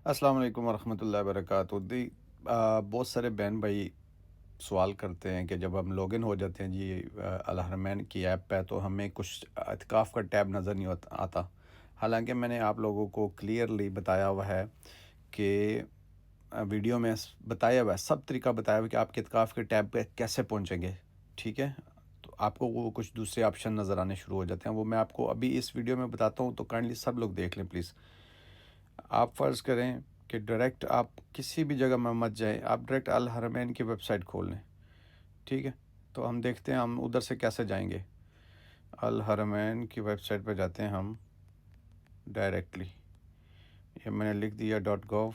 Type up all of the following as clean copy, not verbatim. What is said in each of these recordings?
अस्सलाम वालेकुम वरहमतुल्लाहि वबरकातुहू बहुत सारे बहन भाई सवाल करते हैं कि जब हम लॉगिन हो जाते हैं जी अल हरमैन की ऐप पे तो हमें कुछ इत्काफ़ का टैब नज़र नहीं आता। हालांकि मैंने आप लोगों को क्लियरली बताया हुआ है कि वीडियो में बताया हुआ है, सब तरीका बताया हुआ है कि आप इत्काफ़ के टैब पे कैसे पहुंचेंगे। ठीक है, तो आपको वो कुछ दूसरे ऑप्शन नज़र आने शुरू हो जाते हैं, वो मैं आपको अभी इस वीडियो में बताता हूँ, तो काइंडली सब लोग देख लें प्लीज़। आप फ़र्ज़ करें कि डायरेक्ट आप किसी भी जगह में मत जाएँ, आप डायरेक्ट अल हरमैन की वेबसाइट खोल लें। ठीक है, तो हम देखते हैं हम उधर से कैसे जाएंगे। अल हरमैन की वेबसाइट पर जाते हैं हम डायरेक्टली। ये मैंने लिख दिया .gov.sa,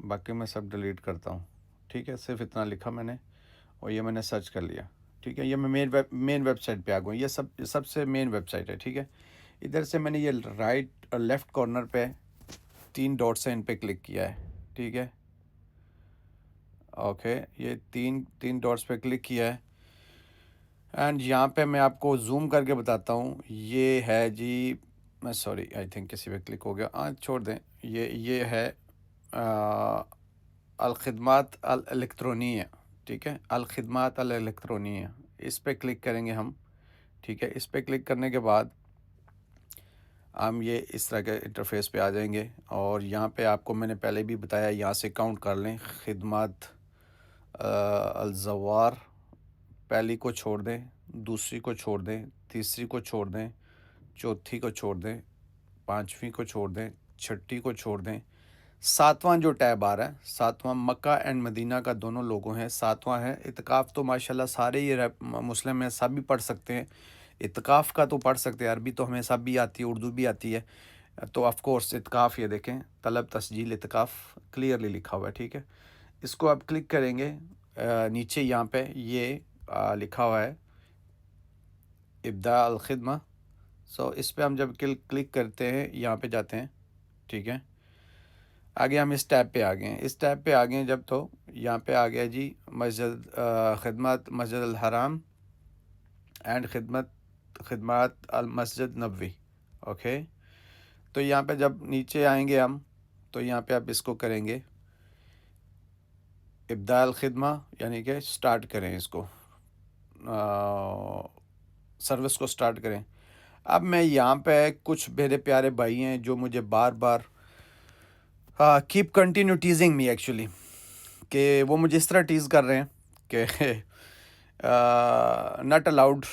बाकी मैं सब डिलीट करता हूँ। ठीक है, सिर्फ इतना लिखा मैंने और ये मैंने सर्च कर लिया। ठीक है, ये मैं मेन वेबसाइट पे आ गया हूँ। ये सबसे मेन वेबसाइट है। ठीक है, इधर से मैंने ये राइट और लेफ़्ट कॉर्नर पे 3 डॉट्स हैं, इन पे क्लिक किया है। ठीक है, ओके, ये तीन तीन डॉट्स पे क्लिक किया है एंड यहाँ पे मैं आपको जूम करके बताता हूँ। ये है जी, मैं सॉरी आई थिंक किसी पे क्लिक हो गया, आज छोड़ दें। ये है अल खिदमात अल इलेक्ट्रॉनिया। ठीक है, अल खिदमात अल इलेक्ट्रॉनिया, इस पे क्लिक करेंगे हम। ठीक है, इस पे क्लिक करने के बाद हम ये इस तरह के इंटरफेस पे आ जाएंगे और यहाँ पे आपको मैंने पहले भी बताया, यहाँ से काउंट कर लें। खिदमत अलजवार, पहली को छोड़ दें, दूसरी को छोड़ दें, तीसरी को छोड़ दें, चौथी को छोड़ दें, पांचवी को छोड़ दें, छठी को छोड़ दें। सातवां जो टैब आ रहा है, सातवां मक्का एंड मदीना का दोनों लोगों हैं, सातवां है इत्काफ़। तो माशाल्लाह सारे ये मुस्लिम हैं, सब भी पढ़ सकते हैं। इत्काफ़ का तो पढ़ सकते हैं, अरबी तो हमें सब भी आती है, उर्दू भी आती है। तो ऑफ़ कोर्स इत्काफ़, ये देखें तलब तस्जील इत्काफ़ क्लियरली लिखा हुआ है। ठीक है, इसको आप क्लिक करेंगे, नीचे यहाँ पे ये लिखा हुआ है इब्दा अल खिदमा। सो इस पे हम जब क्लिक करते हैं, यहाँ पे जाते हैं। ठीक है, आगे हम इस टैब पे आ गए हैं, इस टैब पे आ गए हैं जब, तो यहाँ पे आ गया जी मस्जिद खिदमत मस्जिद अल हराम एंड खिदमत अल मस्जिद नबवी। ओके, तो यहाँ पे जब नीचे आएंगे हम, तो यहाँ पे आप इसको करेंगे इब्दा अल खिदमा, यानी कि स्टार्ट करें इसको, सर्विस को स्टार्ट करें। अब मैं यहाँ पे, कुछ मेरे प्यारे भाई हैं जो मुझे बार बार keep continue teasing me actually, कि वो मुझे इस तरह टीज़ कर रहे हैं कि not allowed,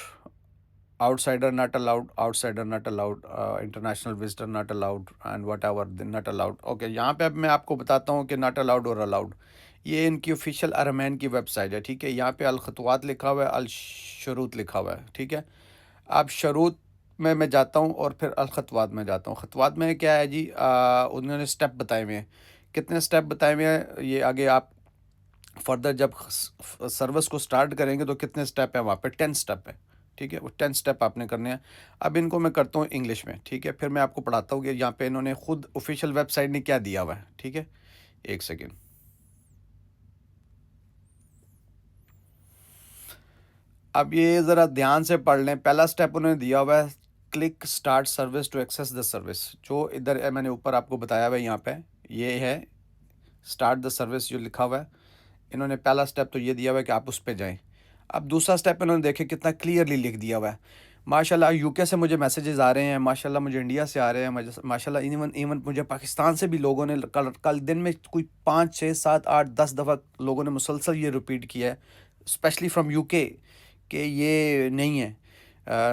outsider not allowed, outsider not allowed, international visitor not allowed and what ever not allowed. Okay, यहाँ पे अब मैं आपको बताता हूँ कि नॉट अलाउड और अलाउड। ये इनकी ऑफिशियल अरमैन की वेबसाइट है। ठीक है, यहाँ पे अल खतवात लिखा हुआ है, अल शरूत लिखा हुआ है। ठीक है, अब शरूत में मैं जाता हूँ और फिर अल खतवात में जाता हूँ। खतवात में क्या है जी, उन्होंने स्टेप बताए हुए हैं, कितने स्टेप बताए हुए हैं। ये आगे आप फर्दर जब सर्विस को स्टार्ट करेंगे तो कितने स्टेप है, वहाँ पे 10 स्टेप है। ठीक है, वो 10 स्टेप आपने करने हैं। अब इनको मैं करता हूँ इंग्लिश में। ठीक है, फिर मैं आपको पढ़ाता हूँ कि यहाँ पे इन्होंने खुद ऑफिशियल वेबसाइट ने क्या दिया हुआ है। ठीक है, एक सेकेंड। अब ये ज़रा ध्यान से पढ़ लें। पहला स्टेप उन्होंने दिया हुआ है, click start service to access the service. जो इधर मैंने ऊपर आपको बताया हुआ है, यहाँ पे ये है स्टार्ट द सर्विस जो लिखा हुआ है। इन्होंने पहला स्टेप तो ये दिया हुआ है कि आप उस पर जाएं। अब दूसरा स्टेप इन्होंने देखे कितना क्लियरली लिख दिया हुआ है। माशाल्लाह यूके से मुझे मैसेजेस आ रहे हैं, माशाल्लाह मुझे इंडिया से आ रहे हैं, माशाल्लाह इवन इवन मुझे पाकिस्तान से भी लोगों ने कल कल दिन में कोई 5 6 7 8 10 दफ़ा लोगों ने मुसलसल ये रिपीट किया है, स्पेशली फ्रॉम यूके, कि ये नहीं है।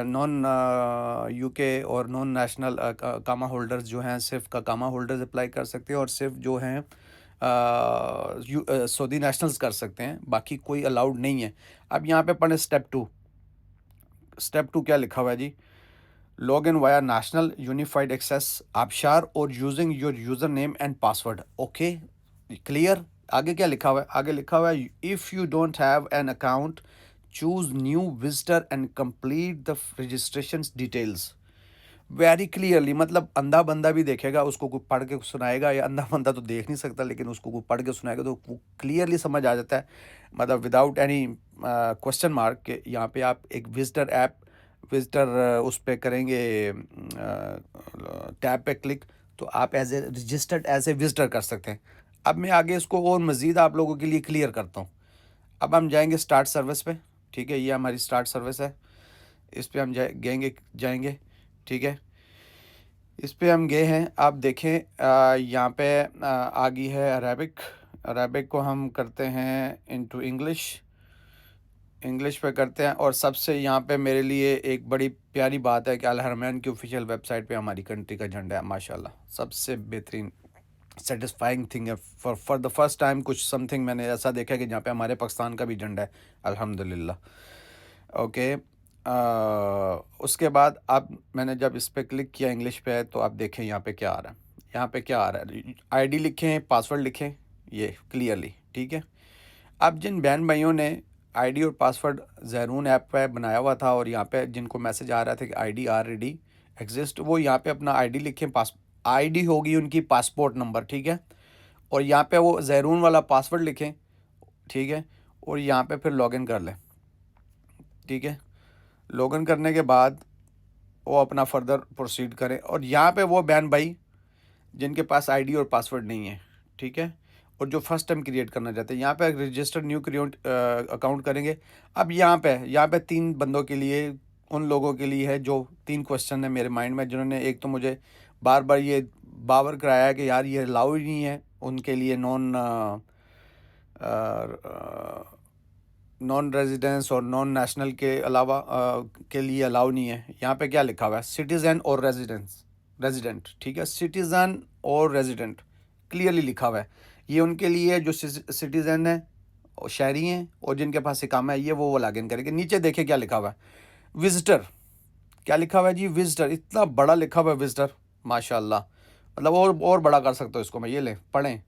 नॉन यूके और नॉन नेशनल कामा होल्डर्स जो हैं, सिर्फ का कामा होल्डर्स अप्लाई कर सकते हैं और सिर्फ जो हैं सऊदी नेशनल्स कर सकते हैं, बाकी कोई अलाउड नहीं है। अब यहाँ पे पढ़ें स्टेप टू। स्टेप टू क्या लिखा हुआ है जी, log in via national unified access आबशार और using your user name and password. Okay, clear. आगे क्या लिखा हुआ है, आगे लिखा हुआ है if you don't have an account choose new visitor and complete the registration details. Very clearly, मतलब अंधा बंदा भी देखेगा, उसको कोई पढ़ के सुनाएगा, या अंधा बंदा तो देख नहीं सकता लेकिन उसको कोई पढ़ के सुनाएगा तो वो क्लियरली समझ आ जाता है, मतलब विदाउट एनी क्वेश्चन मार्क के यहाँ पे आप एक विजिटर ऐप विजिटर उस पर करेंगे, टैब पे क्लिक, तो आप as a registered as a visitor कर सकते हैं। अब मैं आगे इसको और मज़ीद आप लोगों के लिए क्लियर करता हूँ। अब हम जाएंगे स्टार्ट सर्विस पे, ठीक है, ये हमारी स्टार्ट सर्विस है, इस पर हम जाएंगे, ठीक है। इस पे हम गए हैं, आप देखें यहाँ पे आ गई है अरेबिक। अरेबिक को हम करते हैं इनटू इंग्लिश, इंग्लिश पे करते हैं। और सबसे यहाँ पे मेरे लिए एक बड़ी प्यारी बात है कि अल हरमैन की ऑफिशियल वेबसाइट पे हमारी कंट्री का झंडा है, माशाल्लाह, सबसे बेहतरीन सेटिस्फाइंग थिंग है। फॉर द फर्स्ट टाइम कुछ समथिंग मैंने ऐसा देखा कि जहाँ पे हमारे पाकिस्तान का भी झंडा है, अल्हम्दुलिल्लाह। ओके, उसके बाद अब मैंने जब इस पर क्लिक किया इंग्लिश पे, तो आप देखें यहाँ पे क्या आ रहा है। यहाँ पे क्या आ रहा है, आईडी लिखें, पासवर्ड लिखें, ये क्लियरली, ठीक है। अब जिन बहन भाइयों ने आईडी और पासवर्ड ज़ैरून ऐप पे बनाया हुआ था और यहाँ पे जिनको मैसेज आ रहा था कि आईडी ऑलरेडी एग्जिस्ट, वो यहाँ पे अपना आईडी लिखें, आईडी होगी उनकी पासपोर्ट नंबर, ठीक है। और यहाँ पे वो ज़ैरून वाला पासवर्ड लिखें, ठीक है। और यहाँ पे फिर लॉगिन कर लें, ठीक है। लॉगिन करने के बाद वो अपना फर्दर प्रोसीड करें। और यहाँ पे वो बहन भाई जिनके पास आईडी और पासवर्ड नहीं है, ठीक है, और जो फर्स्ट टाइम क्रिएट करना चाहते हैं, यहाँ पे रजिस्टर न्यू क्रिएट अकाउंट करेंगे। अब यहाँ पे 3 बंदों के लिए, उन लोगों के लिए है जो 3 क्वेश्चन है मेरे माइंड में, जिन्होंने एक तो मुझे बार बार ये बावर कराया है कि यार ये अलाउ ही नहीं है उनके लिए, नॉन रेजिडेंस और नॉन नेशनल के अलावा के लिए अलाउ नहीं है। यहाँ पे क्या लिखा हुआ है, सिटीज़न और रेजिडेंट, ठीक है, सिटीज़न और रेजिडेंट क्लियरली लिखा हुआ है। ये उनके लिए जो सिटीज़न है और शहरी हैं और जिनके पास इकामा है, ये वो लॉगिन करेंगे। नीचे देखिए क्या लिखा हुआ है, विजिटर, क्या लिखा हुआ है जी, विजिटर, इतना बड़ा लिखा हुआ है विजिटर, माशाल्लाह। मतलब और बड़ा कर सकते हो इसको, मैं ये लें पढ़ें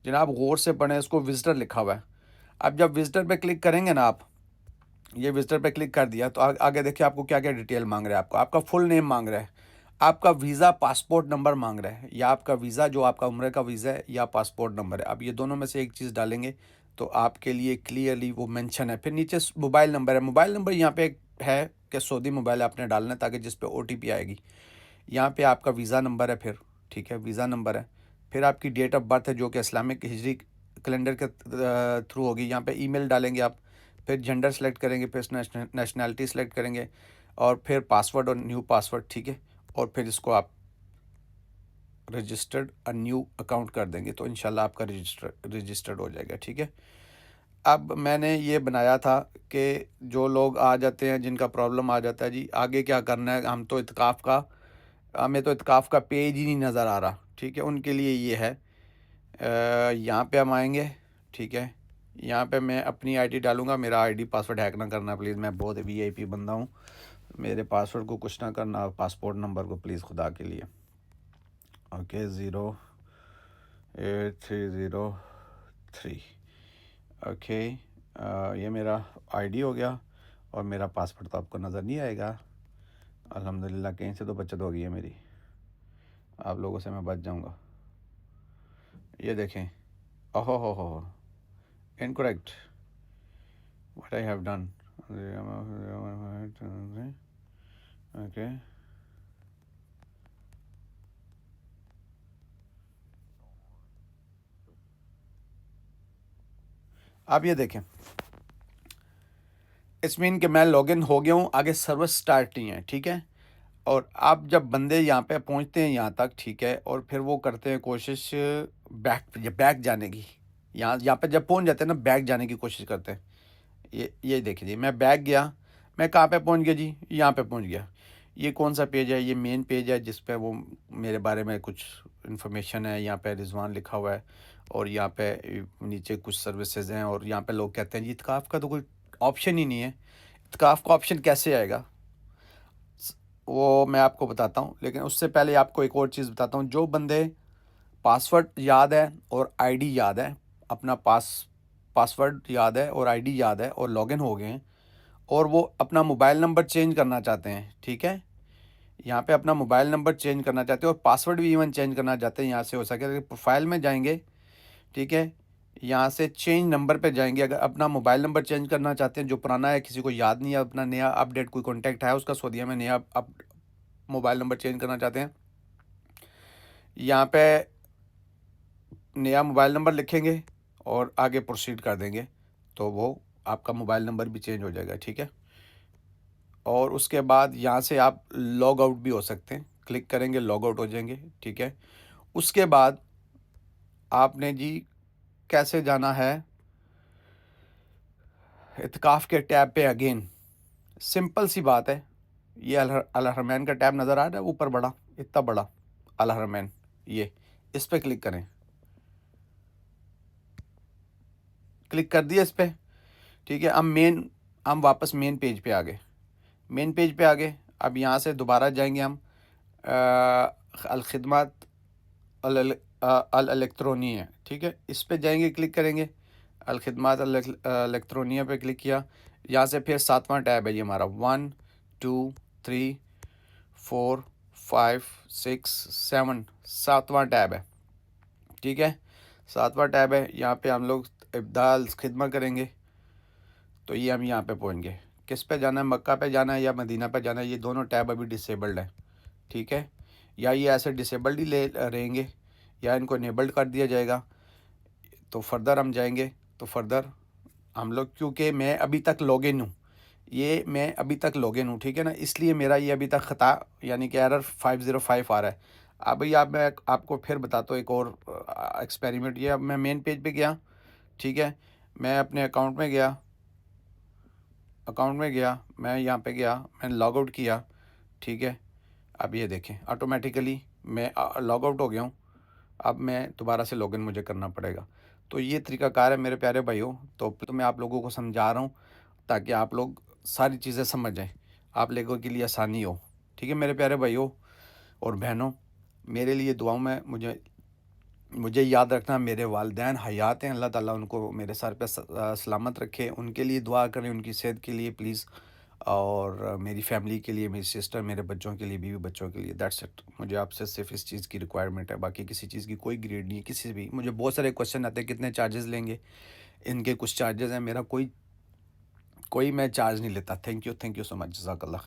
जनाब, गौर से पढ़ें इसको, विजिटर लिखा हुआ है। अब जब विजिटर पे क्लिक करेंगे ना आप, ये विजिटर पे क्लिक कर दिया तो आगे देखिए आपको क्या क्या डिटेल मांग रहा है। आपका फुल नेम मांग रहा है, आपका वीज़ा पासपोर्ट नंबर मांग रहा है, या आपका वीज़ा जो आपका उम्र का वीज़ा है या पासपोर्ट नंबर है। अब ये दोनों में से एक चीज़ डालेंगे तो आपके लिए क्लियरली वो मेंशन है। फिर नीचे मोबाइल नंबर है, मोबाइल नंबर यहाँ पे है कि सऊदी मोबाइल आपने डालना है ताकि जिस पे OTP आएगी। यहाँ पे आपका वीज़ा नंबर है, फिर ठीक है, वीज़ा नंबर है। फिर आपकी डेट ऑफ बर्थ है जो कि इस्लामिक हिजरी कैलेंडर के थ्रू होगी। यहाँ पे ईमेल डालेंगे आप, फिर जेंडर सेलेक्ट करेंगे, फिर नेशनैलिटी सेलेक्ट करेंगे, और फिर पासवर्ड और न्यू पासवर्ड, ठीक है। और फिर इसको आप रजिस्टर्ड अ न्यू अकाउंट कर देंगे तो इंशाल्लाह आपका रजिस्टर्ड हो जाएगा, ठीक है। अब मैंने ये बनाया था कि जो लोग आ जाते हैं, जिनका प्रॉब्लम आ जाता है जी, आगे क्या करना है, हमें तो इत्काफ़ का पेज ही नहीं नज़र आ रहा, ठीक है, उनके लिए ये है। यहाँ पे हम आएंगे, ठीक है, यहाँ पे मैं अपनी आईडी डालूँगा, मेरा आईडी पासवर्ड हैक ना करना प्लीज़, मैं बहुत VIP बंदा हूँ, मेरे पासवर्ड को कुछ ना करना, पासपोर्ट नंबर को प्लीज़ खुदा के लिए। ओके, 08303, ओके, ये मेरा आईडी हो गया और मेरा पासवर्ड तो आपको नज़र नहीं आएगा। अल्हम्दुलिल्लाह कहीं से तो बचत हो गई है मेरी, आप लोगों से मैं बच जाऊंगा। ये देखें, ओहो हो, incorrect, what I have done, okay. आप ये देखें, इट्स मीन कि मैं लॉगिन हो गया हूँ, आगे सर्विस स्टार्ट नहीं है, ठीक है। और आप जब बंदे यहाँ पे पहुँचते हैं यहाँ तक, ठीक है, और फिर वो करते हैं कोशिश बैक जाने की, यहाँ पे जब पहुँच जाते हैं ना, बैक जाने की कोशिश करते हैं। ये देखिए जी, मैं बैक गया, मैं कहाँ पे पहुँच गया जी, यहाँ पे पहुँच गया। ये कौन सा पेज है, ये मेन पेज है जिस पे वो मेरे बारे में कुछ इन्फॉर्मेशन है, यहाँ पे रिजवान लिखा हुआ है, और यहाँ पे नीचे कुछ सर्विसेज हैं। और यहाँ पे लोग कहते हैं जी इत्काफ़ का तो कोई ऑप्शन ही नहीं है, इत्काफ़ का ऑप्शन कैसे आएगा, वो मैं आपको बताता हूँ। लेकिन उससे पहले आपको एक और चीज़ बताता हूँ, जो बंदे पासवर्ड याद है और आईडी याद है, अपना पासवर्ड याद है और आईडी याद है और लॉगिन हो गए हैं, और वो अपना मोबाइल नंबर चेंज करना चाहते हैं, ठीक है, यहाँ पे अपना मोबाइल नंबर चेंज करना चाहते हैं और पासवर्ड भी इवन चेंज करना चाहते हैं, यहाँ से हो सके तो प्रोफाइल में जाएंगे, ठीक है। यहाँ से चेंज नंबर पे जाएंगे। अगर अपना मोबाइल नंबर चेंज करना चाहते हैं, जो पुराना है किसी को याद नहीं है, अपना नया अपडेट कोई कॉन्टैक्ट है उसका सऊदीया में नया मोबाइल नंबर चेंज करना चाहते हैं, यहाँ पे नया मोबाइल नंबर लिखेंगे और आगे प्रोसीड कर देंगे, तो वो आपका मोबाइल नंबर भी चेंज हो जाएगा। ठीक है। और उसके बाद यहाँ से आप लॉग आउट भी हो सकते हैं, क्लिक करेंगे लॉग आउट हो जाएंगे। ठीक है। उसके बाद आपने जी कैसे जाना है इत्काफ़ के टैब पे अगेन। सिंपल सी बात है, ये अल हरमैन का टैब नज़र आ रहा है ऊपर बड़ा, इतना बड़ा अल हरमैन, ये इस पे क्लिक करें। क्लिक कर दिया इस पे। ठीक है। हम वापस मेन पेज पे आ गए। मेन पेज पे आ गए। अब यहाँ से दोबारा जाएंगे हम अल खिदमत अल इलेक्ट्रोनिया। ठीक है। इस पे जाएंगे, क्लिक करेंगे अल खिदमत अल इलेक्ट्रोनिया पे क्लिक किया। यहाँ से फिर 7वां टैब है ये हमारा, 1 2 3 4 5 6 7, 7वां टैब है। ठीक है। 7वां टैब है। यहाँ पे हम लोग इब्दाल खिदमत करेंगे, तो ये हम यहाँ पे पहुँच गए। किस पे जाना है, मक्का पे जाना है या मदीना पे जाना है, ये दोनों टैब अभी डिसेबल्ड है। ठीक है। या ये ऐसे डिसेबल्ड ही ले रहेंगे या इनको इनेबल्ड कर दिया जाएगा। तो फर्दर हम जाएंगे, तो फर्दर हम लोग, क्योंकि मैं अभी तक लॉगिन हूँ, ये मैं अभी तक लॉगिन हूँ, ठीक है ना, इसलिए मेरा ये अभी तक ख़ता यानी कि एरर 505 आ रहा है। अभी मैं आपको फिर बताता हूँ एक और एक्सपेरिमेंट। ये अब मैं मेन पेज पे गया। ठीक है। मैं अपने अकाउंट में गया, मैं यहाँ पे गया, मैंने लॉग आउट किया। ठीक है। अब ये देखें ऑटोमेटिकली मैं लॉग आउट हो गया हूँ। अब मैं दोबारा से लॉगिन मुझे करना पड़ेगा। तो ये तरीक़ाकार है मेरे प्यारे भाइयों। तो मैं आप लोगों को समझा रहा हूँ ताकि आप लोग सारी चीज़ें समझ जाएँ, आप लोगों के लिए आसानी हो। ठीक है मेरे प्यारे भाइयों और बहनों, मेरे लिए दुआओं में मुझे याद रखना। मेरे वालिदैन हयात हैं, अल्लाह ताला उनको मेरे सर पे सलामत रखे, उनके लिए दुआ करें, उनकी सेहत के लिए प्लीज़। और मेरी फैमिली के लिए, मेरी सिस्टर, मेरे बच्चों के लिए, बीवी बच्चों के लिए। That's it. मुझे आपसे सिर्फ इस चीज़ की रिक्वायरमेंट है, बाकी किसी चीज़ की कोई ग्रेड नहीं है किसी भी। मुझे बहुत सारे क्वेश्चन आते हैं कितने चार्जेस लेंगे, इनके कुछ चार्जेस हैं, मेरा कोई मैं चार्ज नहीं लेता। थैंक यू सो मच, जज़ाकल्लाह।